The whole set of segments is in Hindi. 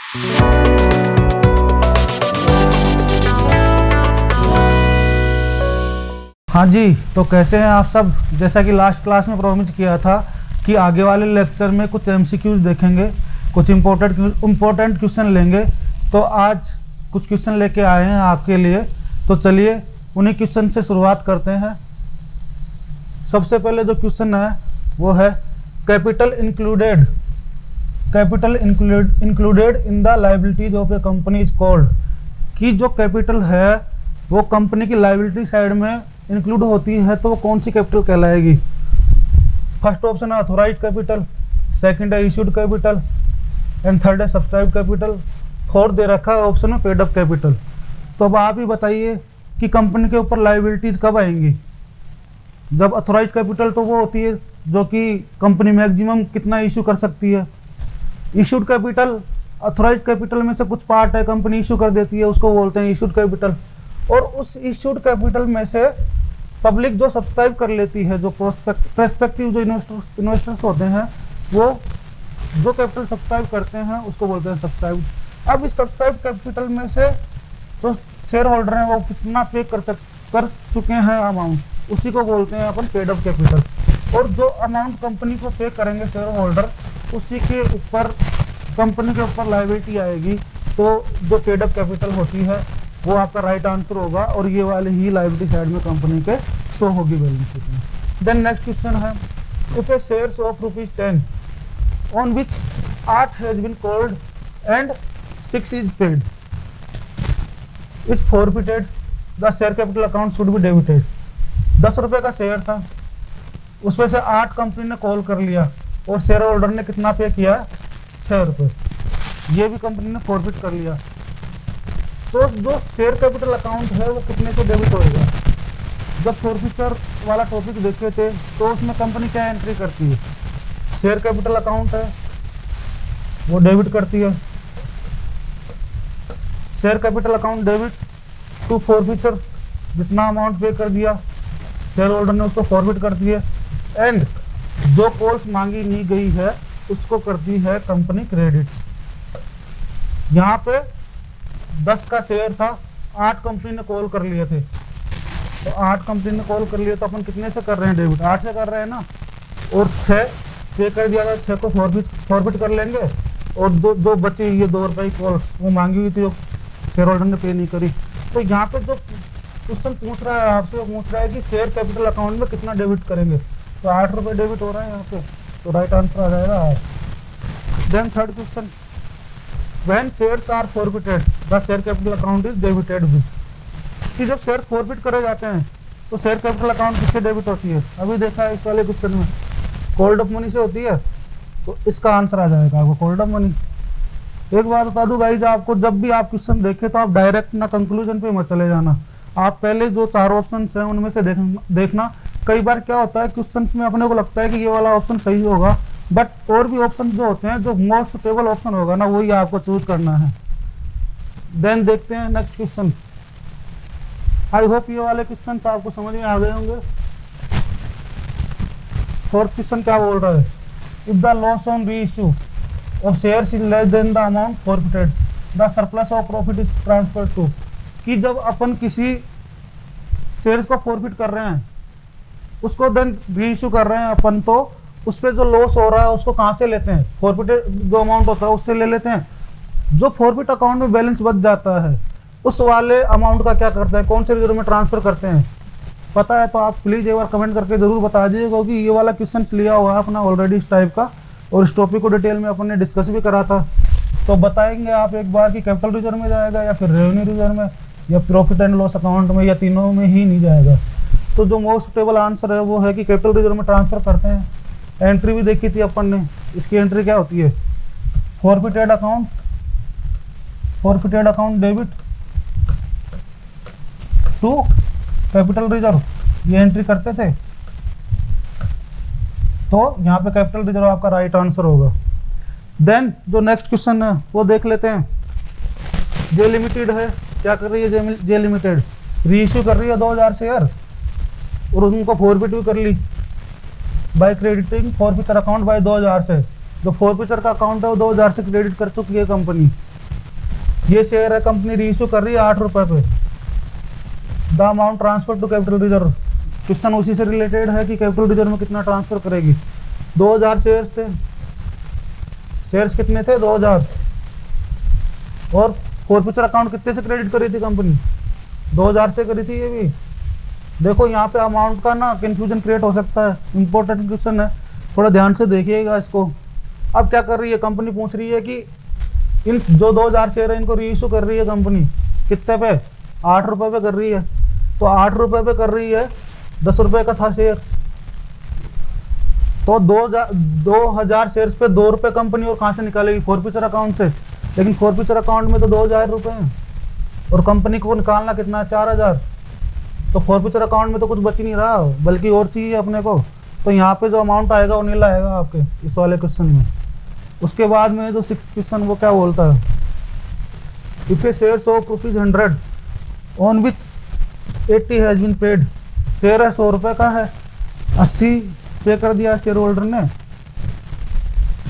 हाँ जी, तो कैसे हैं आप सब। जैसा कि लास्ट क्लास में प्रॉमिस किया था कि आगे वाले लेक्चर में कुछ एमसीक्यूज देखेंगे, कुछ इम्पोर्टेंट क्वेश्चन लेंगे। तो आज कुछ क्वेश्चन लेके आए हैं आपके लिए। तो चलिए उन्हीं क्वेश्चन से शुरुआत करते हैं। सबसे पहले जो क्वेश्चन है वो है capital included in the liabilities of A company is called. कि जो कैपिटल है वो कंपनी की लायबिलिटी साइड में इंक्लूड होती है तो वो कौन सी कैपिटल कहलाएगी। फर्स्ट ऑप्शन है ऑथोराइज्ड कैपिटल, सेकंड है इश्यूड कैपिटल एंड थर्ड है सब्सक्राइब्ड कैपिटल, फोर्थ दे रखा है ऑप्शन में पेड अप कैपिटल। तो अब आप ही बताइए कि कंपनी के ऊपर लायबिलिटीज कब आएंगी। जब ऑथोराइज्ड कैपिटल तो वो होती है जो कि कंपनी मैक्सिमम कितना इशू कर सकती है। इशूड कैपिटल ऑथोराइज्ड कैपिटल में से कुछ पार्ट है कंपनी इशू कर देती है, उसको बोलते हैं इशूड कैपिटल। और उस इशूड कैपिटल में से पब्लिक जो सब्सक्राइब कर लेती है, जो प्रोस्पेक्टिव जो इन्वेस्टर्स होते हैं, वो जो कैपिटल सब्सक्राइब करते हैं उसको बोलते हैं सब्सक्राइब। अब इस सब्सक्राइब कैपिटल में से जो शेयर होल्डर हैं वो कितना पे कर चुके हैं अमाउंट, उसी को बोलते हैं अपन पेड अप कैपिटल। और जो अमाउंट कंपनी को पे करेंगे शेयर होल्डर, उसी के ऊपर कंपनी के ऊपर लायबिलिटी आएगी। तो जो पेड अप कैपिटल होती है वो आपका राइट आंसर होगा और ये वाली ही लायबिलिटी साइड में कंपनी के शो होगी बैलेंस शीट में। देन नेक्स्ट क्वेश्चन है if a shares of ₹10 on which 8 has been called and 6 is paid is forfeited the share capital account should be debited. 10 रुपये का शेयर था, उसमें से 8 कंपनी ने कॉल कर लिया और शेयर होल्डर ने कितना पे किया, 6 रुपये। ये भी कंपनी ने फॉरफिट कर लिया। तो जो शेयर कैपिटल अकाउंट है वो कितने से डेबिट होएगा। जब फॉरफिचर वाला टॉपिक देखे थे तो उसमें कंपनी क्या एंट्री करती है, शेयर कैपिटल अकाउंट है वो डेबिट करती है। Share capital account debit to forfeiture, जितना अमाउंट पे कर दिया शेयर होल्डर ने उसको फॉरफिट कर दिए। एंड जो कॉल्स मांगी नहीं गई है उसको करती है कंपनी क्रेडिट। यहाँ पे 10 का शेयर था, 8 कंपनी ने कॉल कर लिए थे, तो 8 कंपनी ने कॉल कर लिए तो अपन कितने से कर रहे हैं डेबिट, 8 से कर रहे हैं ना। और 6 पे कर दिया था, 6 को फॉरफिट कर लेंगे। और जो बची ये 2 रुपये की कॉल्स वो मांगी हुई थी, जो शेयर होल्डर ने पे नहीं करी। तो यहाँ पे जो क्वेश्चन पूछ रहा है आपसे, वो पूछ रहा है कि शेयर कैपिटल अकाउंट में कितना डेबिट करेंगे। तो 8 रुपये डेबिट हो रहा है यहाँ पे, तो राइट आंसर आ जाएगा 8। Then third question when shares are forfeited the share capital account is debited with। कि जब शेयर फॉरफिट करे जाते हैं तो शेयर कैपिटल अकाउंट किससे डेबिट होती है। अभी देखा है इस वाले क्वेश्चन में कॉल्ड अप मनी से होती है, तो इसका आंसर आ जाएगा आपको कॉल्ड अप मनी। एक बात बता दूं गाइस आपको, जब भी आप क्वेश्चन देखें तो आप डायरेक्ट ना कंक्लूजन पे मत चले जाना। आप पहले जो 4 ऑप्शन हैं उनमें से देखना। कई बार क्या होता है क्वेश्चन में अपने को लगता है कि ये वाला ऑप्शन सही होगा, बट और भी ऑप्शन जो होते हैं जो मोस्ट सुटेबल ऑप्शन होगा ना वही आपको चूज करना है। देन देखते हैं नेक्स्ट क्वेश्चन। आई होप ये वाले क्वेश्चन आपको समझ में आ गए होंगे। फोर्थ क्वेश्चन क्या बोल रहा है, if the loss on reissue of shares is less than the amount forfeited the surplus of profit is transferred to. कि जब अपन किसी शेयर्स को फॉरफिट कर रहे हैं उसको देन री इश्यू कर रहे हैं अपन, तो उस पर जो लॉस हो रहा है उसको कहाँ से लेते हैं, फॉरफिटेड जो अमाउंट होता है उससे ले लेते हैं। जो फॉरफिट अकाउंट में बैलेंस बच जाता है उस वाले अमाउंट का क्या करते हैं, कौन से रिजर्व में ट्रांसफर करते हैं। पता है तो आप प्लीज़ एक बार कमेंट करके ज़रूर बता दीजिएगा, क्योंकि ये वाला क्वेश्चन लिया हुआ है अपना ऑलरेडी इस टाइप का, और इस टॉपिक को डिटेल में अपन ने डिस्कस भी करा था। तो बताएंगे आप एक बार कि कैपिटल रिजर्व में जाएगा या फिर रेवेन्यू रिजर्व में या प्रॉफिट एंड लॉस अकाउंट में, या तीनों में ही नहीं जाएगा। तो जो मोस्ट सुटेबल आंसर है वो है कि कैपिटल रिजर्व में ट्रांसफर करते हैं। एंट्री भी देखी थी अपन ने, इसकी एंट्री क्या होती है, forfeited account debit to capital reserve, ये एंट्री करते थे। तो यहाँ पे कैपिटल रिजर्व आपका राइट आंसर होगा। देन जो नेक्स्ट क्वेश्चन है वो देख लेते हैं। जे लिमिटेड है, क्या कर रही है जे लिमिटेड, री इश्यू कर रही है 2000 शेयर और उनको फॉरफिट भी कर ली by crediting forfeiture account by 2000 से। जो फॉरफिचर का अकाउंट है वो 2000 से क्रेडिट कर चुकी है कंपनी। ये शेयर है, कंपनी रीइश्यू कर रही है 8 रुपए पे। The amount transfer to capital reserve, question उसी से रिलेटेड है कि कैपिटल रिजर्व में कितना ट्रांसफर करेगी। 2000 शेयर्स थे, शेयर्स कितने थे 2000, और फॉरफीचर अकाउंट कितने से क्रेडिट करी थी कंपनी, 2000 से करी थी। ये भी देखो यहाँ पे अमाउंट का ना कंफ्यूजन क्रिएट हो सकता है, इंपॉर्टेंट क्वेश्चन है, थोड़ा ध्यान से देखिएगा इसको। अब क्या कर रही है कंपनी, पूछ रही है कि इन जो 2000 शेयर है इनको रीइश्यू कर रही है कंपनी कितने पे, 8 रुपए पे कर रही है। तो 8 रुपए पे कर रही है, 10 रुपए का था शेयर, तो 2000 शेयर्स पे 2 रुपए कंपनी और कहाँ से निकालेगी, फॉरफीचर अकाउंट से। लेकिन फॉरफीचर अकाउंट में तो 2000 रुपए हैं और कंपनी को निकालना कितना है 4000, तो फॉरफीचर अकाउंट में तो कुछ बच ही नहीं रहा, बल्कि और चाहिए अपने को। तो यहाँ पे जो अमाउंट आएगा वो नीला आएगा आपके इस वाले क्वेश्चन में। उसके बाद में जो 6th क्वेश्चन वो क्या बोलता है, if a shares of ₹100 on which 80 has been paid, share है 100 रुपए का है, 80 पे कर दिया शेयर होल्डर ने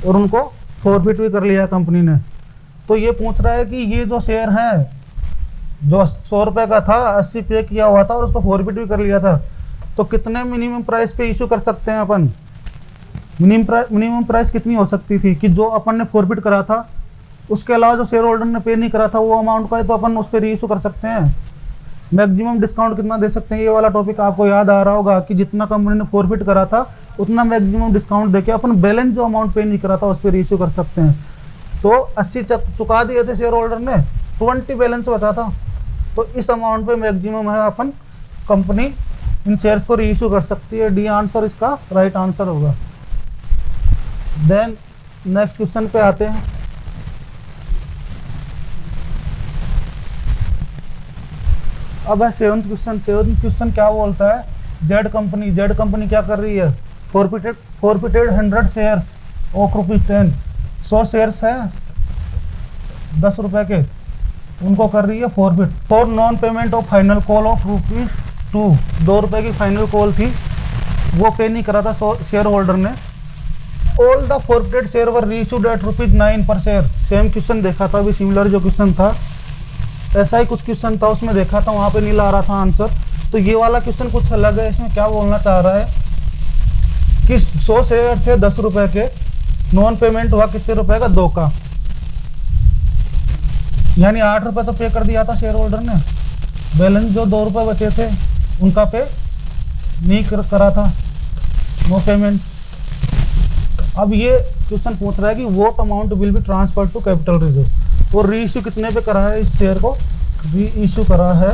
और उनको फॉरफिट भी कर लिया कंपनी ने। तो ये पूछ रहा है कि ये जो शेयर है जो 100 रुपए का था, 80 पे किया हुआ था और उसको फॉरफिट भी कर लिया था, तो कितने मिनिमम प्राइस पे इशू कर सकते हैं अपन। मिनिमम प्राइस कितनी हो सकती थी कि जो अपन ने फॉरफिट करा था, उसके अलावा जो शेयर होल्डर ने पे नहीं करा था वो अमाउंट का है, तो अपन उस पर रीइशू कर सकते हैं। मैक्सिमम डिस्काउंट कितना दे सकते हैं, ये वाला टॉपिक आपको याद आ रहा होगा कि जितना कंपनी ने फॉरफिट करा था उतना मैक्सिमम डिस्काउंट देके अपन बैलेंस जो अमाउंट पे नहीं करा था उस पर रीइशू कर सकते हैं। तो 80 चुका दिए थे शेयर होल्डर ने, 20 बैलेंस बचा था, तो इस अमाउंट पे मैक्सिमम है अपन कंपनी इन शेयर्स को रीइशू कर सकती है। डी आंसर इसका राइट आंसर होगा। देन नेक्स्ट क्वेश्चन पे आते हैं। अब है 7th क्वेश्चन। 7th क्वेश्चन क्या बोलता है, जेड कंपनी क्या कर रही है, फॉरफिटेड 100 शेयर्स ऑफ ₹10, 100 शेयर्स है 10 रुपए के, उनको कर रही है forfeit for non payment of final call of ₹2, 2 रुपए की फाइनल कॉल थी, वो पे नहीं करा था शेयर होल्डर ने। All the forfeited share were reissued at ₹9 per share. Same question देखा था, अभी सिमिलर जो क्वेश्चन था ऐसा ही कुछ क्वेश्चन था, उसमें देखा था वहाँ पे नीला आ रहा था आंसर। तो ये वाला क्वेश्चन कुछ अलग है, इसमें क्या बोलना चाह रहा है कि 100 शेयर थे 10 रुपए के, नॉन पेमेंट हुआ कितने रुपए का, 2 का, यानी 8 रुपए तो पे कर दिया था शेयर होल्डर ने, बैलेंस जो 2 रुपए बचे थे उनका पे नहीं करा था, नो पेमेंट। अब ये क्वेश्चन पूछ रहा है कि what amount will be transfer to capital reserve, और रीइश्यू कितने पे करा है इस शेयर को, रीइश्यू करा है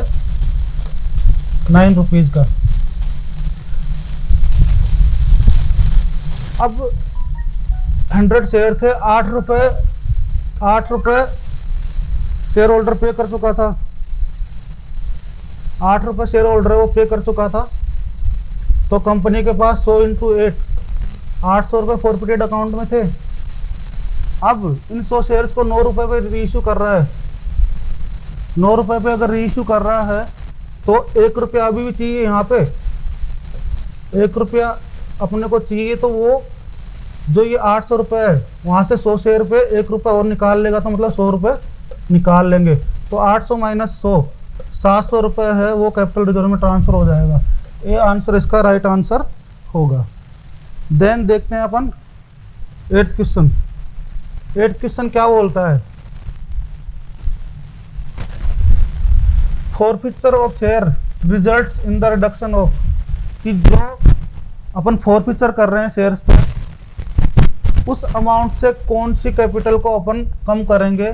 9 रुपीज का। अब 100 शेयर थे, 8 रुपए शेयर होल्डर पे कर चुका था, 8 रुपए शेयर होल्डर वो पे कर चुका था, तो कंपनी के पास 100 × 8 800 रुपये फॉरफिटेड अकाउंट में थे। अब इन 100 शेयर्स को 9 रुपए पे रीइश्यू कर रहा है, 9 रुपए पे अगर रीइश्यू कर रहा है तो 1 रुपया अभी भी चाहिए, यहाँ पे 1 रुपया अपने को चाहिए, तो वो जो ये 800 रुपये है वहाँ से 100 शेयर पे 1 रुपया और निकाल लेगा, तो मतलब 100 रुपये निकाल लेंगे, तो 800 - 100 700 रुपये है वो कैपिटल रिजर्व में ट्रांसफर हो जाएगा। ये आंसर इसका राइट आंसर होगा। देन देखते हैं अपन 8th क्वेश्चन। 8th क्वेश्चन क्या बोलता है, forfeiture of share results in the reduction of, कि जो अपन फॉरफिचर कर रहे हैं शेयर्स पे, उस अमाउंट से कौन सी कैपिटल को अपन कम करेंगे,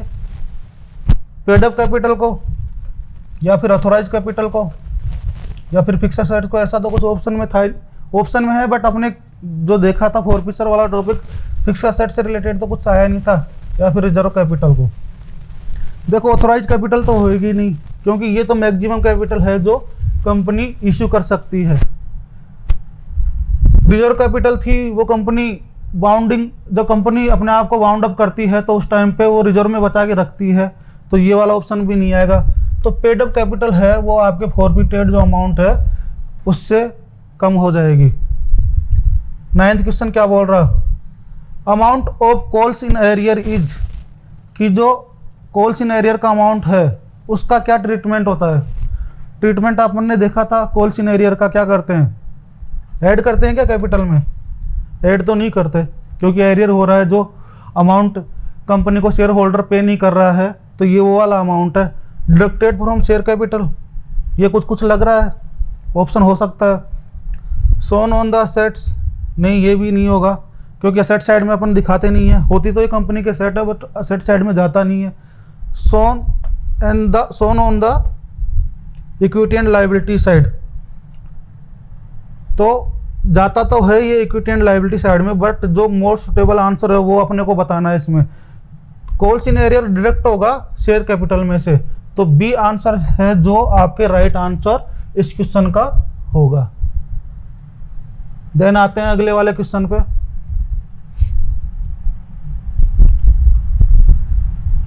पेड अप कैपिटल को या फिर ऑथोराइज कैपिटल को या फिर फिक्स्ड एसेट्स को। ऐसा तो कुछ ऑप्शन में था, ऑप्शन में है, बट अपने जो देखा था फॉरफिचर वाला टॉपिक फिक्स्ड एसेट से रिलेटेड तो कुछ आया नहीं था, या फिर रिजर्व कैपिटल को। देखो ऑथोराइज कैपिटल तो होएगी नहीं, क्योंकि ये तो मैक्सिमम कैपिटल है जो कंपनी इश्यू कर सकती है। रिजर्व कैपिटल थी वो कंपनी बाउंडिंग, जब कंपनी अपने आप को बाउंड अप करती है तो उस टाइम पे वो रिजर्व में बचा के रखती है, तो ये वाला ऑप्शन भी नहीं आएगा। तो पेड अप कैपिटल है वो आपके फॉरफिटेड जो अमाउंट है उससे कम हो जाएगी। 9th क्वेश्चन क्या बोल रहा, amount of calls in arrear is, कि जो कॉल्स इन एरियर का अमाउंट है उसका क्या ट्रीटमेंट होता है? ट्रीटमेंट अपन ने देखा था, कॉल्स इन एरियर का क्या करते हैं, ऐड करते हैं क्या कैपिटल में? ऐड तो नहीं करते, क्योंकि एरियर हो रहा है, जो अमाउंट कंपनी को शेयर होल्डर पे नहीं कर रहा है, तो ये वो वाला अमाउंट है। डिडक्टेड फ्रॉम शेयर कैपिटल, ये कुछ लग रहा है, ऑप्शन हो सकता है। सोन ऑन द असेट्स, नहीं ये भी नहीं होगा, क्योंकि असेट साइड में अपन दिखाते नहीं है, होती तो ये कंपनी के सेट है बट असेट साइड में जाता नहीं है। Shown on the equity and liability side, तो जाता तो है ये इक्विटी एंड लाइबिलिटी साइड में, बट जो मोस्ट सुटेबल आंसर है वो अपने को बताना है इसमें। कॉल्स इन एरियर डायरेक्ट होगा शेयर कैपिटल में से, तो बी आंसर है जो आपके राइट आंसर इस क्वेश्चन का होगा। देन आते हैं अगले वाले क्वेश्चन पे।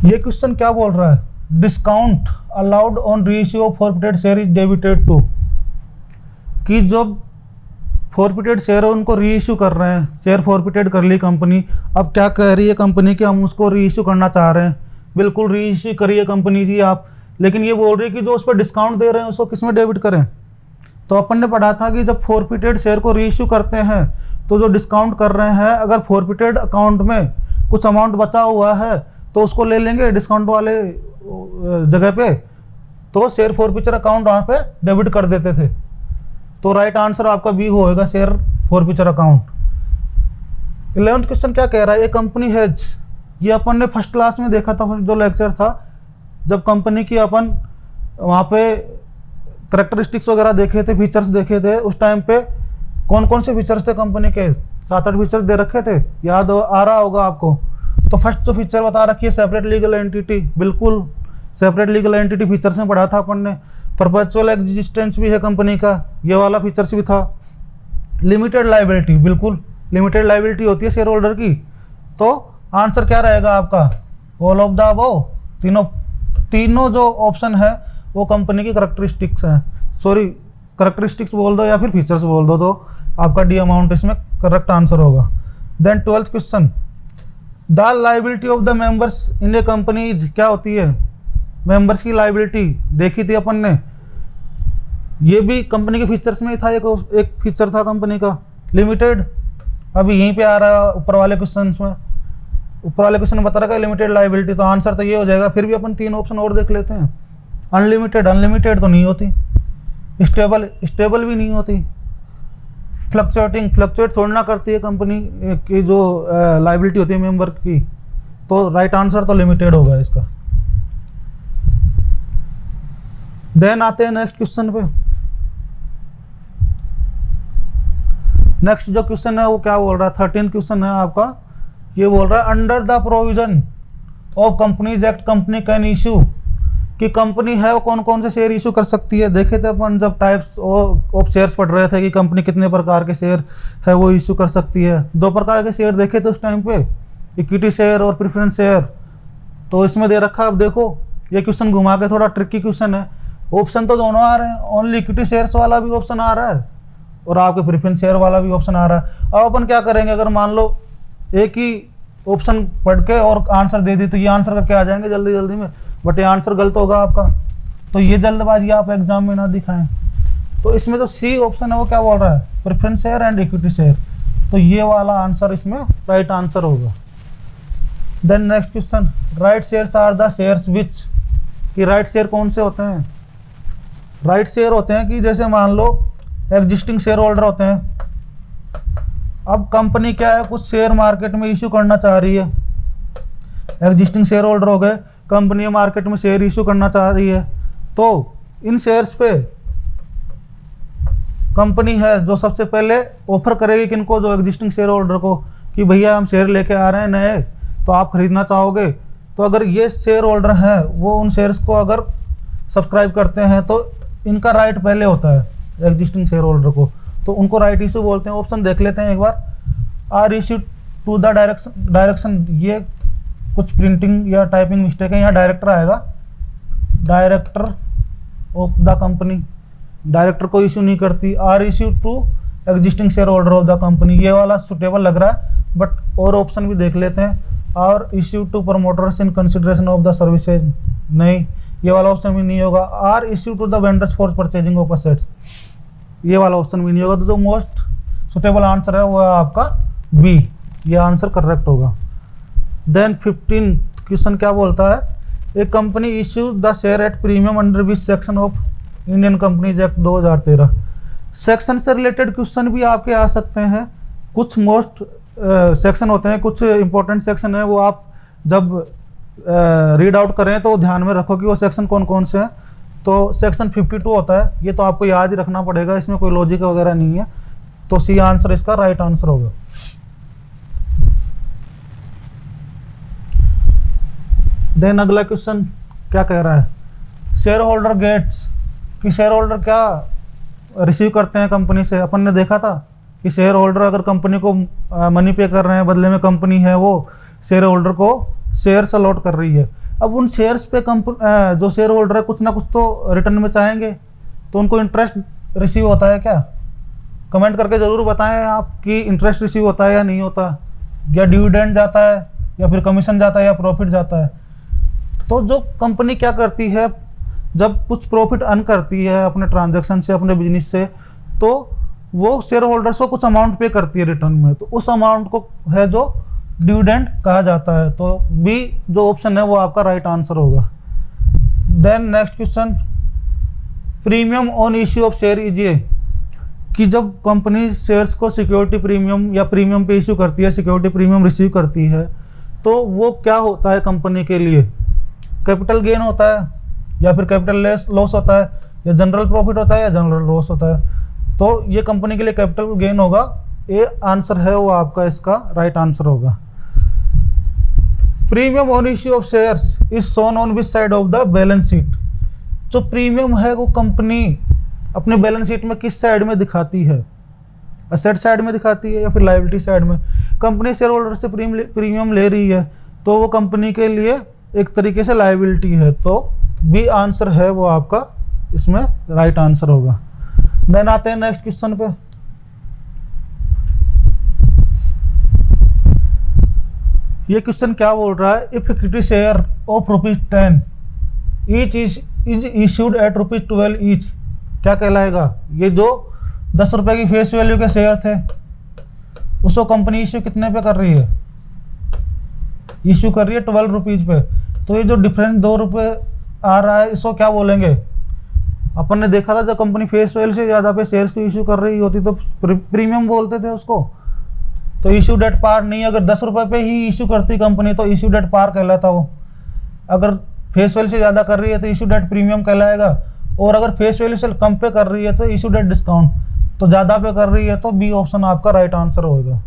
ये क्वेश्चन क्या बोल रहा है? Discount allowed on reissue of forfeited share is debited to, कि जो फॉरफिटेड शेयर है उनको रीइश्यू कर रहे हैं, शेयर फॉरफिटेड कर ली कंपनी, अब क्या कह रही है कंपनी कि हम उसको रीइश्यू करना चाह रहे हैं। बिल्कुल रीइश्यू करिए कंपनी जी आप, लेकिन ये बोल रही है कि जो उस पर डिस्काउंट दे रहे हैं उसको किस में डेबिट करें? तो अपन ने पढ़ा था कि जब फॉरफिटेड शेयर को रीइश्यू करते हैं तो जो डिस्काउंट कर रहे हैं, अगर फॉरफिटेड अकाउंट में कुछ अमाउंट बचा हुआ है तो उसको ले लेंगे डिस्काउंट वाले जगह पे, तो शेयर फॉरफिचर अकाउंट वहाँ पे डेबिट कर देते थे। तो राइट आंसर आपका बी होएगा, share forfeiture account. 11th question क्या कह रहा है? ये कंपनी हेज, ये अपन ने फर्स्ट क्लास में देखा था, फर्स्ट जो लेक्चर था, जब कंपनी की अपन वहाँ पे करेक्टरिस्टिक्स वगैरह देखे थे, फीचर्स देखे थे, उस टाइम पे कौन कौन से फीचर्स थे कंपनी के? 7-8 फीचर्स दे रखे थे, याद आ रहा होगा आपको। तो फर्स्ट जो फीचर बता रखी है सेपरेट लीगल एंटिटी, बिल्कुल सेपरेट लीगल एंटिटी फीचर्स में पढ़ा था अपन ने। परपेचुअल एग्जिस्टेंस भी है कंपनी का, ये वाला फीचर्स भी था। लिमिटेड लाइबिलिटी, बिल्कुल लिमिटेड लाइबिलिटी होती है शेयर होल्डर की। तो आंसर क्या रहेगा आपका? ऑल ऑफ द अबव, तीनों जो ऑप्शन है वो कंपनी की करेक्टरिस्टिक्स हैं, सॉरी करेक्टरिस्टिक्स बोल दो या फिर फीचर्स बोल दो, तो आपका डी अमाउंट इसमें करेक्ट आंसर होगा। Then 12th question, the liability of the members in a company is, क्या होती है? मेंबर्स की लाइबिलिटी देखी थी अपन ने, ये भी कंपनी के फीचर्स में ही था, एक फीचर था कंपनी का लिमिटेड। अभी यहीं पे आ रहा है ऊपर वाले क्वेश्चन में, ऊपर वाले क्वेश्चन में बता रखा है लिमिटेड लाइबिलिटी, तो आंसर तो ये हो जाएगा। फिर भी अपन 3 ऑप्शन और देख लेते हैं। अनलिमिटेड तो नहीं होती, स्टेबल भी नहीं होती, फ्लक्चुएट थोड़ी ना करती है कंपनी की जो लाइबिलिटी होती है मेंबर की, तो राइट आंसर तो लिमिटेड होगा इसका। देन आते हैं नेक्स्ट क्वेश्चन पे। नेक्स्ट जो क्वेश्चन है वो क्या बोल रहा है? 13th क्वेश्चन है आपका, ये बोल रहा है under the provision of companies act company can issue, कि कंपनी है वो कौन कौन से शेयर इशू कर सकती है। देखे थे अपन जब टाइप्स ऑफ शेयर्स पढ़ रहे थे कि कंपनी कितने प्रकार के शेयर है वो इशू कर सकती है। 2 प्रकार के शेयर देखे थे उस टाइम पे, इक्विटी शेयर और प्रेफरेंस शेयर। तो इसमें दे रखा है, अब देखो ये क्वेश्चन घुमा के थोड़ा ट्रिकी क्वेश्चन है। ऑप्शन तो दोनों आ रहे हैं, ओनली इक्विटी शेयर्स वाला भी ऑप्शन आ रहा है और आपके प्रेफरेंस शेयर वाला भी ऑप्शन आ रहा है। अब अपन क्या करेंगे, अगर मान लो एक ही ऑप्शन पढ़ के और आंसर दे दी तो ये आंसर करके आ जाएंगे जल्दी में, बट ये आंसर गलत होगा आपका, तो ये जल्दबाजी आप एग्जाम में ना दिखाएं। तो इसमें जो सी ऑप्शन है वो क्या बोल रहा है? Preference share and equity share, तो ये वाला आंसर इसमें राइट आंसर होगा। Then next question, right shares are the shares which, कि राइट शेयर कौन से होते हैं? राइट शेयर होते हैं कि जैसे मान लो एग्जिस्टिंग शेयर होल्डर होते हैं, अब कंपनी क्या है कुछ शेयर मार्केट में इश्यू करना चाह रही है, एग्जिस्टिंग शेयर होल्डर हो गए, कंपनी मार्केट में शेयर इशू करना चाह रही है, तो इन शेयर्स पे कंपनी है जो सबसे पहले ऑफर करेगी किनको? जो एग्जिस्टिंग शेयर होल्डर को, कि भैया हम शेयर लेके आ रहे हैं नए, तो आप खरीदना चाहोगे? तो अगर ये शेयर होल्डर हैं वो उन शेयर्स को अगर सब्सक्राइब करते हैं तो इनका राइट पहले होता है एग्जिस्टिंग शेयर होल्डर को, तो उनको राइट इशू बोलते हैं। ऑप्शन देख लेते हैं एक बार। Are issue to the direction, ये कुछ प्रिंटिंग या टाइपिंग मिस्टेक है, यहाँ डायरेक्टर आएगा, director of the company, director को इशू नहीं करती। Are issue to existing share holder of the company, ये वाला सुटेबल लग रहा है, बट और ऑप्शन भी देख लेते हैं। और issue to promoters in consideration of the services, नहीं, ये वाला ऑप्शन भी नहीं होगा। Are issue to the vendors for purchasing of assets, ये वाला ऑप्शन भी नहीं होगा। तो जो मोस्ट सुटेबल आंसर है वो है आपका बी, ये आंसर करेक्ट होगा। देन 15 क्वेश्चन क्या बोलता है, A company issue the share at premium under which section of Indian Companies Act 2013। Section से रिलेटेड क्वेश्चन भी आपके आ सकते हैं। कुछ मोस्ट सेक्शन होते हैं, कुछ इंपॉर्टेंट सेक्शन है, वो आप जब रीड आउट करें तो ध्यान में रखो कि वो सेक्शन कौन कौन से हैं। तो सेक्शन 52 होता है, ये तो आपको याद ही रखना पड़ेगा, इसमें कोई लॉजिक वगैरह नहीं है। तो सी आंसर इसका राइट आंसर होगा। देन अगला क्वेश्चन क्या कह रहा है, शेयर होल्डर गेट्स, कि शेयर होल्डर क्या रिसीव करते हैं कंपनी से। अपन ने देखा था कि शेयर होल्डर अगर कंपनी को मनी पे कर रहे हैं, बदले में कंपनी है वो शेयर होल्डर को शेयर्स अलॉट कर रही है। अब उन शेयर्स पे जो शेयर होल्डर है कुछ ना कुछ तो रिटर्न में चाहेंगे, तो उनको इंटरेस्ट रिसीव होता है क्या? कमेंट करके ज़रूर बताएं आप कि इंटरेस्ट रिसीव होता है या नहीं होता, या डिविडेंड जाता है, या फिर कमीशन जाता है, या प्रॉफिट जाता है। तो जो कंपनी क्या करती है, जब कुछ प्रॉफिट अर्न करती है अपने ट्रांजैक्शन से, अपने बिजनेस से, तो वो शेयर होल्डर्स को कुछ अमाउंट पे करती है रिटर्न में, तो उस अमाउंट को है जो डिविडेंड कहा जाता है। तो बी जो ऑप्शन है वो आपका राइट आंसर होगा। Then next question, premium on issue of share is a, कि जब कंपनी शेयर्स को सिक्योरिटी प्रीमियम या प्रीमियम पे इश्यू करती है, सिक्योरिटी प्रीमियम रिसीव करती है, तो वो क्या होता है कंपनी के लिए? कैपिटल गेन होता है, या फिर कैपिटल लॉस होता है, या जनरल प्रॉफिट होता है, या जनरल लॉस होता है? तो ये कंपनी के लिए कैपिटल गेन होगा। ए आंसर है वो आपका इसका राइट आंसर होगा। Premium on issue of shares is shown on which side of the balance sheet, जो प्रीमियम है वो कंपनी अपने बैलेंस शीट में किस साइड में दिखाती है? असेट साइड में दिखाती है या फिर लायबिलिटी साइड में? कंपनी शेयर होल्डर से प्रीमियम ले रही है, तो वो कंपनी के लिए एक तरीके से लायबिलिटी है। तो बी आंसर है वो आपका इसमें राइट आंसर होगा। देन आते हैं नेक्स्ट क्वेश्चन पे। ये क्वेश्चन क्या बोल रहा है, if equity share of ₹10 each is issued at ₹12 each, क्या कहलाएगा? ये जो 10 रुपए की फेस वैल्यू के शेयर थे उसको कंपनी इश्यू कितने पे कर रही है? इश्यू कर रही है 12 रुपीज़ पे। तो ये जो डिफरेंस 2 रुपये आ रहा है इसको क्या बोलेंगे? अपन ने देखा था जब कंपनी फेस वैल्यू से ज़्यादा पे शेयर्स को इश्यू कर रही होती तो प्रीमियम बोलते थे उसको। तो इश्यू डेट पार नहीं, अगर 10 रुपये पे ही इश्यू करती कंपनी तो इश्यू डेट पार कहलाता वो। अगर फेस वैल्यू से ज़्यादा कर रही है तो इश्यू डेट प्रीमियम कहलाएगा, और अगर फेस वैल्यू से कम पे कर रही है तो इश्यू डेट डिस्काउंट। तो ज़्यादा पे कर रही है तो बी ऑप्शन आपका राइट आंसर होगा।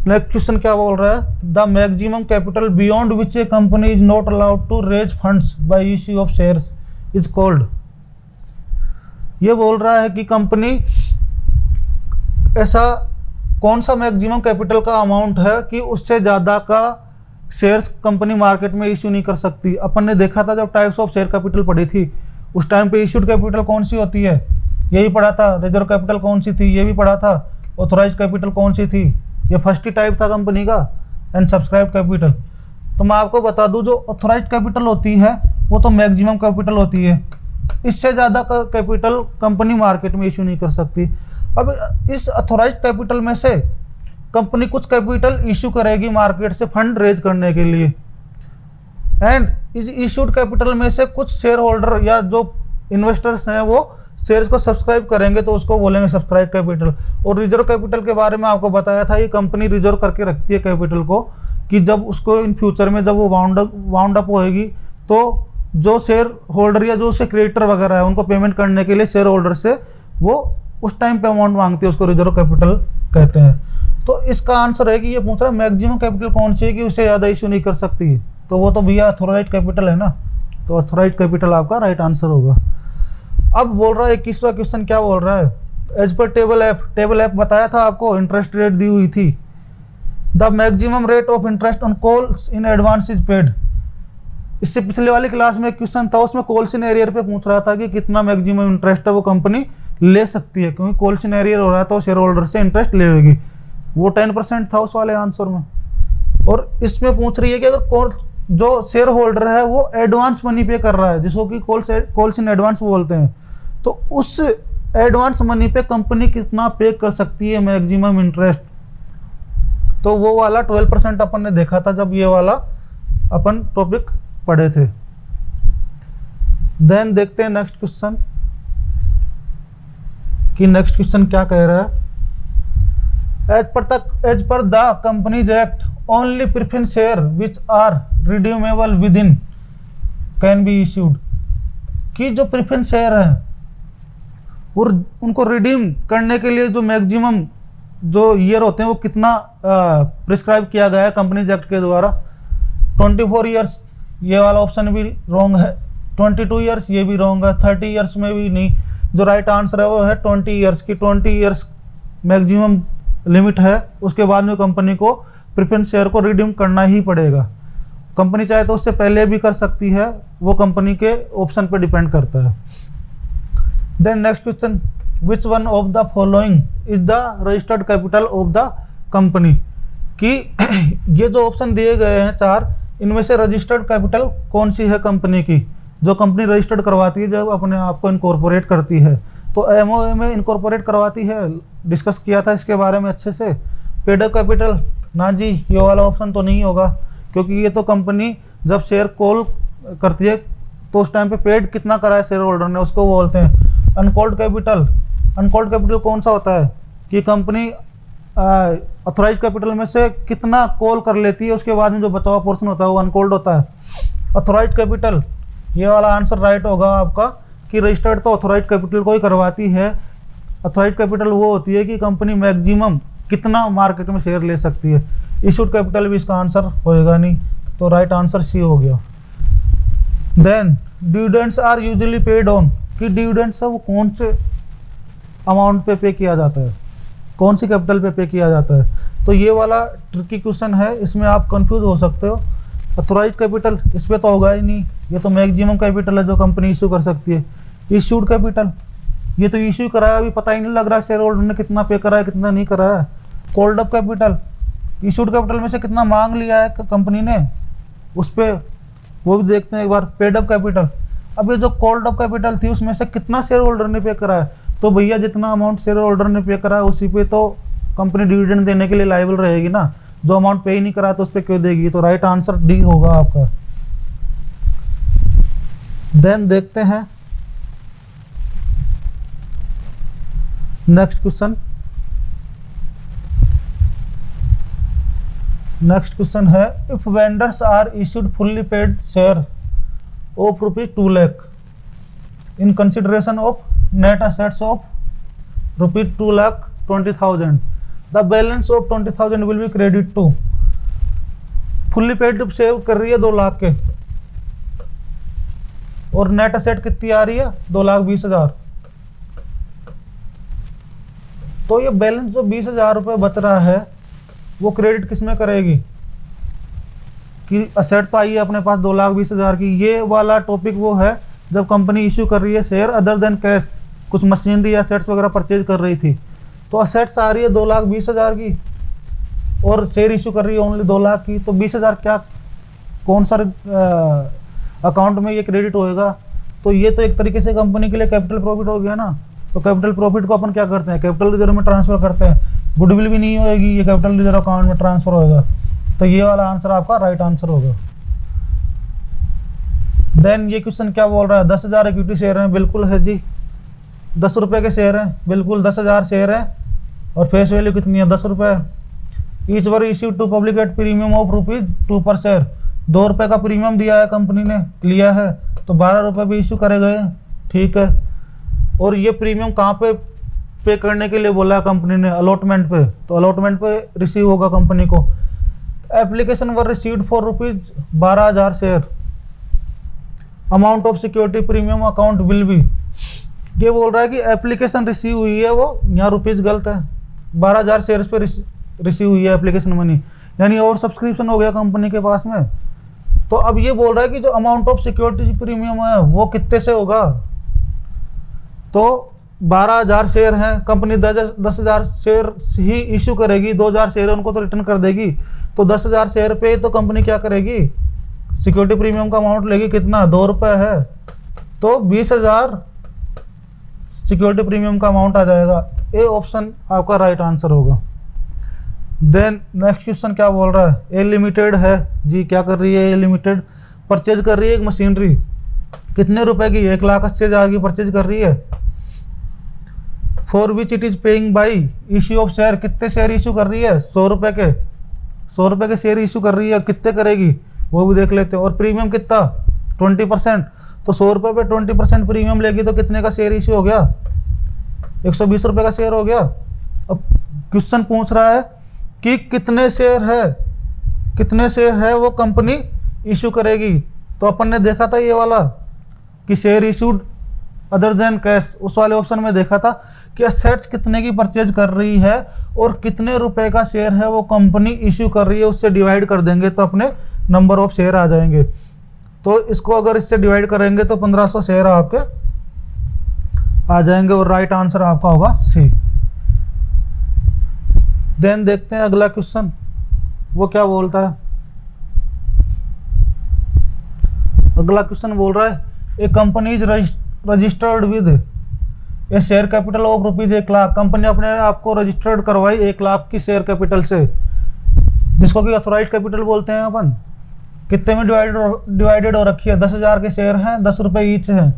नेक्स्ट क्वेश्चन क्या बोल रहा है, the maximum capital beyond which a company is not allowed to raise funds by issue of shares is called. ये बोल रहा है कि कंपनी ऐसा कौन सा मैक्सिमम कैपिटल का अमाउंट है कि उससे ज़्यादा का शेयर्स कंपनी मार्केट में इश्यू नहीं कर सकती। अपन ने देखा था जब टाइप्स ऑफ शेयर कैपिटल पढ़ी थी, उस टाइम पे इश्यूड कैपिटल कौन सी होती है ये भी पढ़ा था, रिजर्व कैपिटल कौन सी थी ये भी पढ़ा था, ऑथोराइज कैपिटल कौन सी थी, ये फर्स्ट ही टाइप था कंपनी का, एंड सब्सक्राइब कैपिटल। तो मैं आपको बता दूं जो ऑथोराइज कैपिटल होती है वो तो मैक्सिमम कैपिटल होती है, इससे ज़्यादा का कैपिटल कंपनी मार्केट में इशू नहीं कर सकती। अब इस ऑथोराइज कैपिटल में से कंपनी कुछ कैपिटल इशू करेगी मार्केट से फंड रेज करने के लिए, एंड इस इशूड कैपिटल में से कुछ शेयर होल्डर या जो इन्वेस्टर्स हैं वो शेयर्स को सब्सक्राइब करेंगे तो उसको बोलेंगे सब्सक्राइब कैपिटल। और रिजर्व कैपिटल के बारे में आपको बताया था, ये कंपनी रिजर्व करके रखती है कैपिटल को कि जब उसको इन फ्यूचर में जब वो वाउंड अप होएगी तो जो शेयर होल्डर या जो उसके क्रेडिटर वगैरह है उनको पेमेंट करने के लिए शेयर होल्डर से वो उस टाइम पे अमाउंट मांगती है, उसको रिजर्व कैपिटल कहते हैं। तो इसका आंसर है कि ये पूछ रहा है मैक्सिमम कैपिटल कौन सी है कि उससे ज़्यादा इशू नहीं कर सकती, तो वो तो भैया ऑथोराइज कैपिटल है ना, तो ऑथोराइज कैपिटल आपका राइट आंसर होगा। अब बोल रहा है 21वां क्वेश्चन क्या बोल रहा है, एज पर टेबल ऐप बताया था आपको, इंटरेस्ट रेट दी हुई थी, the maximum rate of interest on calls in advance is paid. इससे पिछले वाली क्लास में एक क्वेश्चन था उसमें कॉल्स इन एरियर पे पूछ रहा था कि कितना मैक्सिमम इंटरेस्ट है वो कंपनी ले सकती है, क्योंकि कॉल्स इन एरियर हो रहा है तो शेयर होल्डर से इंटरेस्ट लेगी, वो 10% था उस वाले आंसर में। और इसमें पूछ रही है कि अगर कौन जो शेयर होल्डर है वो एडवांस मनी पे कर रहा है, जिसको कि कॉल्स इन एडवांस बोलते हैं, तो उस एडवांस मनी पे कंपनी कितना पे कर सकती है मैक्सिमम इंटरेस्ट। तो वो वाला 12% अपन ने देखा था जब ये वाला अपन टॉपिक पढ़े थे। देन देखते हैं नेक्स्ट क्वेश्चन कि नेक्स्ट क्वेश्चन क्या कह रहा है। As per the companies act only preference share which are redeemable within can be issued, कि जो प्रेफरेंस शेयर है और उनको रिडीम करने के लिए जो मैक्सिमम जो ईयर होते हैं वो कितना प्रिस्क्राइब किया गया है कंपनीज एक्ट के द्वारा। 24 ईयर्स ये वाला ऑप्शन भी रॉन्ग है, 22 ईयर्स ये भी रॉन्ग है, 30 ईयर्स में भी नहीं। जो राइट आंसर है वो है 20 ईयर्स की। 20 ईयर्स मैक्सिमम लिमिट है, उसके बाद में कंपनी को प्रेफरेंस शेयर को रिडीम करना ही पड़ेगा। कंपनी चाहे तो उससे पहले भी कर सकती है, वो कंपनी के ऑप्शन पे डिपेंड करता है। Then next question, which one of the following is the registered capital of the company, कि ये जो ऑप्शन दिए गए हैं 4, इनमें से रजिस्टर्ड कैपिटल कौन सी है कंपनी की, जो कंपनी रजिस्टर्ड करवाती है जब अपने आप को इनकॉर्पोरेट करती है। तो एमओए में इनकॉर्पोरेट करवाती है, डिस्कस किया था इसके बारे में अच्छे से। पेड अप कैपिटल, ना जी ये वाला ऑप्शन तो नहीं होगा, क्योंकि ये तो कंपनी जब शेयर कॉल करती है तो उस टाइम पे पेड कितना करा है शेयर होल्डर ने उसको बोलते हैं। अनकॉल्ड कैपिटल, अनकॉल्ड कैपिटल कौन सा होता है कि कंपनी ऑथराइज कैपिटल में से कितना कॉल कर लेती है, उसके बाद में जो बचा हुआ पोर्शन होता है वो अनकॉल्ड होता है। ऑथराइज कैपिटल, ये वाला आंसर राइट होगा आपका कि रजिस्टर्ड तो ऑथराइज कैपिटल को ही करवाती है। ऑथराइज कैपिटल वो होती है कि कंपनी मैक्सिमम कितना मार्केट में शेयर ले सकती है। इशूड कैपिटल भी इसका आंसर होएगा नहीं, तो राइट आंसर सी हो गया। Then dividends are usually paid on, कि डिविडेंड्स है वो कौन से अमाउंट पे किया जाता है, कौन सी कैपिटल पे किया जाता है। तो ये वाला ट्रिकी क्वेश्चन है, इसमें आप कंफ्यूज हो सकते हो। ऑथराइज कैपिटल इस पर तो होगा ही नहीं, ये तो मैक्सिमम कैपिटल है जो कंपनी इशू कर सकती है। इशूड कैपिटल, ये तो इशू कराया, अभी पता ही नहीं लग रहा है शेयर होल्डर ने कितना पे करा है कितना नहीं करा है। Called up capital, issued capital में से कितना मांग लिया है कंपनी ने, उस पर वो भी देखते हैं एक बार। पेड अप कैपिटल, अब ये जो कॉल्ड अप कैपिटल थी उसमें से कितना शेयर होल्डर ने पे करा है, तो भैया जितना अमाउंट शेयर होल्डर ने पे करा है उसी पे तो कंपनी डिविडेंड देने के लिए लायबल रहेगी ना। जो अमाउंट पे ही नहीं करा तो उस पर क्यों देगी, तो राइट आंसर डी होगा आपका। देन देखते हैं नेक्स्ट क्वेश्चन। नेक्स्ट क्वेश्चन है, if vendors are issued fully paid share of ₹2 lakh in consideration of net assets of ₹2,20,000, the balance of 20,000 will be credit to. Fully paid save कर रही है 2 लाख के, और नेट असेट कितनी आ रही है 2,20,000, तो ये बैलेंस जो 20,000 रुपये बच रहा है वो क्रेडिट किस में करेगी, कि असेट तो आई है अपने पास 2,20,000 की। ये वाला टॉपिक वो है जब कंपनी इश्यू कर रही है शेयर अदर देन कैश, कुछ मशीनरी असेट्स वगैरह परचेज कर रही थी, तो असेट्स आ रही है 2,20,000 की और शेयर इशू कर रही है ओनली 2 लाख की, तो 20,000 क्या कौन सा अकाउंट में ये क्रेडिट होएगा। तो ये तो एक तरीके से कंपनी के लिए कैपिटल प्रॉफिट हो गया ना। तो कैपिटल प्रॉफिट को अपन क्या करते हैं, कैपिटल रिजर्व में ट्रांसफर करते हैं, गुडविल भी नहीं होएगी, ये कैपिटल रिजर्व अकाउंट में ट्रांसफर होएगा। तो ये वाला आंसर आपका राइट आंसर होगा। देन ये क्वेश्चन क्या बोल रहा है, 10,000 इक्विटी शेयर हैं, बिल्कुल है जी। 10 रुपये के शेयर हैं, बिल्कुल 10,000 शेयर हैं, और फेस वैल्यू कितनी है 10 रुपये। Each were issued to public at premium of ₹2 per share, 2 रुपये का प्रीमियम दिया है कंपनी ने, लिया है, तो 12 रुपये भी इशू करे गए, ठीक है। और ये प्रीमियम कहाँ पे करने के लिए बोला है कंपनी ने, अलॉटमेंट पे, तो अलॉटमेंट पे रिसीव होगा कंपनी को। Application were received for ₹12,000 share, amount of security premium account will be, ये बोल रहा है कि एप्लीकेशन रिसीव हुई है, वो यहाँ रुपीज़ गलत है, 12,000 शेयर्स पे रिसीव हुई है एप्लीकेशन मनी, यानी और सब्सक्रिप्शन हो गया कंपनी के पास में। तो अब ये बोल रहा है कि जो अमाउंट ऑफ सिक्योरिटी प्रीमियम है वो कितने से होगा, तो 12,000 शेयर हैं, कंपनी 10,000 शेयर ही इशू करेगी, 2,000 शेयर उनको तो रिटर्न कर देगी। तो 10,000 शेयर पे तो कंपनी क्या करेगी, सिक्योरिटी प्रीमियम का अमाउंट लेगी, कितना, 2 रुपये है, तो 20,000 सिक्योरिटी प्रीमियम का अमाउंट आ जाएगा। ए ऑप्शन आपका राइट आंसर होगा। देन नेक्स्ट क्वेश्चन क्या बोल रहा है, ए लिमिटेड है जी, क्या कर रही है, ए लिमिटेड परचेज कर रही है एक मशीनरी, कितने रुपए की, 1,80,000 की परचेज कर रही है। For which it is paying by issue of share, कितने शेयर इशू कर रही है, 100 रुपये के, 100 रुपये के शेयर इशू कर रही है, कितने करेगी वो भी देख लेते हैं। और प्रीमियम कितना, 20%, तो 100 रुपये पे 20% प्रीमियम लेगी तो कितने का शेयर इशू हो गया, 120 रुपये का शेयर हो गया। अब क्वेश्चन पूछ रहा है कि कितने शेयर है, कितने शेयर है वो कंपनी इशू करेगी। तो अपन ने देखा था ये वाला कि share issued other than cash, उस वाले ऑप्शन में देखा था कि असेट्स कितने की परचेज कर रही है और कितने रुपए का शेयर है वो कंपनी इशू कर रही है, उससे डिवाइड कर देंगे तो अपने नंबर ऑफ शेयर आ जाएंगे। तो इसको अगर इससे डिवाइड करेंगे तो 1500 शेयर आपके आ जाएंगे और राइट आंसर आपका होगा सी। देन देखते हैं अगला क्वेश्चन, वो क्या बोलता है। अगला क्वेश्चन बोल रहा है A company is registered with a share capital of ₹1,00,000। Company अपने आप को रजिस्टर्ड करवाई 1,00,000 की शेयर कैपिटल से, जिसको कि ऑथोराइज कैपिटल बोलते हैं अपन। कितने में डिवाइडेड हो रखी है, 10,000 के शेयर हैं, 10 रुपये ईच हैं,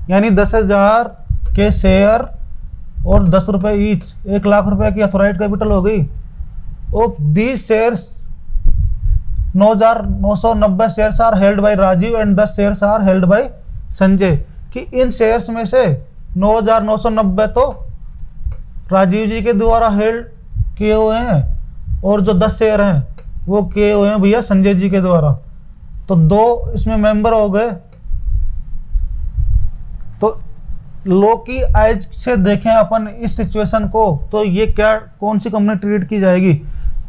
यानी 10,000 के शेयर और 10 रुपये ईच, 1,00,000 रुपये की ऑथोराइज कैपिटल हो गई। Of these shares 9,990 shares are held by Rajiv and 10 shares are held by Sanjay, कि इन शेयर्स में से 9,990 तो राजीव जी के द्वारा हेल्ड किए हुए हैं और जो 10 शेयर हैं वो किए हुए हैं भैया संजय जी के द्वारा। तो 2 इसमें मेंबर हो गए। तो लो की आइज से देखें अपन इस सिचुएशन को, तो ये क्या, कौन सी कंपनी ट्रीट की जाएगी,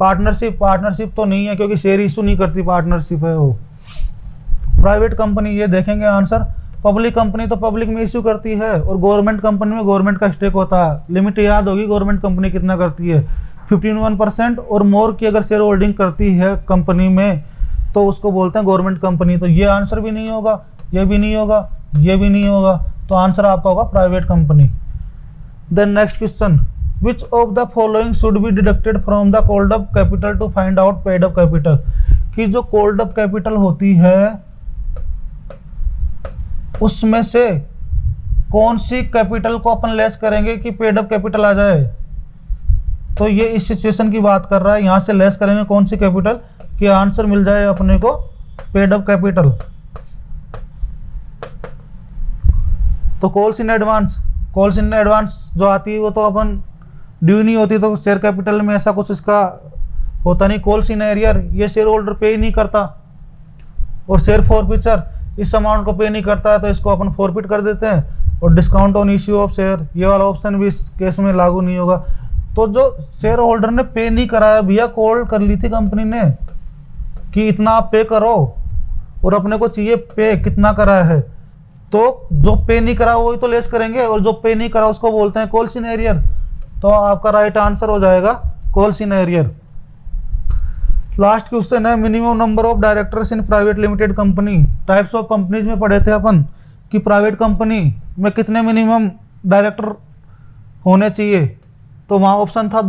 पार्टनरशिप तो नहीं है क्योंकि शेयर इशू नहीं करती, पार्टनरशिप है वो। प्राइवेट कंपनी, ये देखेंगे आंसर। पब्लिक कंपनी तो पब्लिक में इशू करती है और गवर्नमेंट कंपनी में गवर्नमेंट का स्टेक होता है। लिमिट याद होगी गवर्नमेंट कंपनी कितना करती है, 51% और मोर की अगर शेयर होल्डिंग करती है कंपनी में तो उसको बोलते हैं गवर्नमेंट कंपनी। तो ये आंसर भी नहीं होगा, ये भी नहीं होगा, ये भी नहीं होगा, तो आंसर आपका होगा private company. Then next question, which of the following should be deducted from the called up capital to find out paid up capital, कि जो कॉल्ड अप कैपिटल होती है उसमें से कौन सी कैपिटल को अपन लेस करेंगे कि पेड अप कैपिटल आ जाए। तो ये इस सिचुएशन की बात कर रहा है, यहाँ से लेस करेंगे कौन सी कैपिटल कि आंसर मिल जाए अपने को पेड अप कैपिटल। तो कॉल्स इन एडवांस जो आती है वो तो अपन ड्यू नहीं होती, तो शेयर कैपिटल में ऐसा कुछ इसका होता नहीं। कॉल्स इन एरियर, ये शेयर होल्डर पे ही नहीं करता। और शेयर फॉरफीचर, इस अमाउंट को पे नहीं करता है तो इसको अपन फॉरफिट कर देते हैं। और discount on issue of share, ये वाला ऑप्शन भी इस केस में लागू नहीं होगा। तो जो शेयर होल्डर ने पे नहीं कराया, भैया कॉल कर ली थी कंपनी ने कि इतना आप पे करो और अपने को चाहिए पे कितना करा है, तो जो पे नहीं करा वही तो लेस करेंगे और जो पे नहीं करा उसको बोलते हैं कॉल्स इन एरियर। तो आपका राइट आंसर हो जाएगा calls in arrear. Last question है, minimum number of directors in private limited company. Types of companies में पढ़े थे अपन कि प्राइवेट कंपनी में कितने मिनिमम डायरेक्टर होने चाहिए, तो वहाँ ऑप्शन था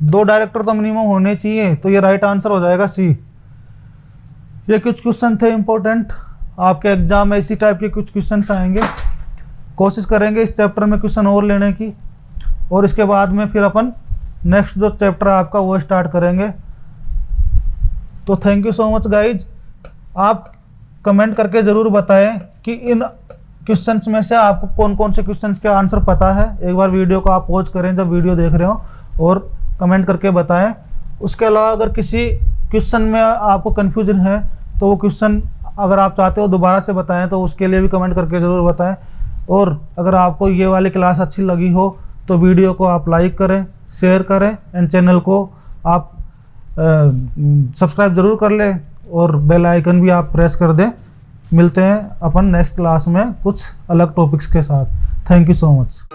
2 डायरेक्टर तो मिनिमम होने चाहिए, तो ये राइट आंसर हो जाएगा सी। ये कुछ क्वेश्चन थे इंपॉर्टेंट, आपके एग्जाम में इसी टाइप के कुछ क्वेश्चन आएंगे। कोशिश करेंगे इस चैप्टर में क्वेश्चन और लेने की, और इसके बाद में फिर अपन नेक्स्ट जो चैप्टर है आपका वो स्टार्ट करेंगे। तो thank you so much guys. आप कमेंट करके ज़रूर बताएं कि इन क्वेश्चंस में से आपको कौन कौन से क्वेश्चंस के आंसर पता है। एक बार वीडियो को आप पॉज करें जब वीडियो देख रहे हो और कमेंट करके बताएं। उसके अलावा अगर किसी क्वेश्चन में आपको कन्फ्यूजन है तो वो क्वेश्चन अगर आप चाहते हो दोबारा से बताएं तो उसके लिए भी कमेंट करके ज़रूर बताएं। और अगर आपको ये वाली क्लास अच्छी लगी हो तो वीडियो को आप लाइक करें, शेयर करें एंड चैनल को आप सब्सक्राइब ज़रूर कर लें और बेल आइकन भी आप प्रेस कर दें मिलते हैं अपन नेक्स्ट क्लास में कुछ अलग टॉपिक्स के साथ। Thank you so much.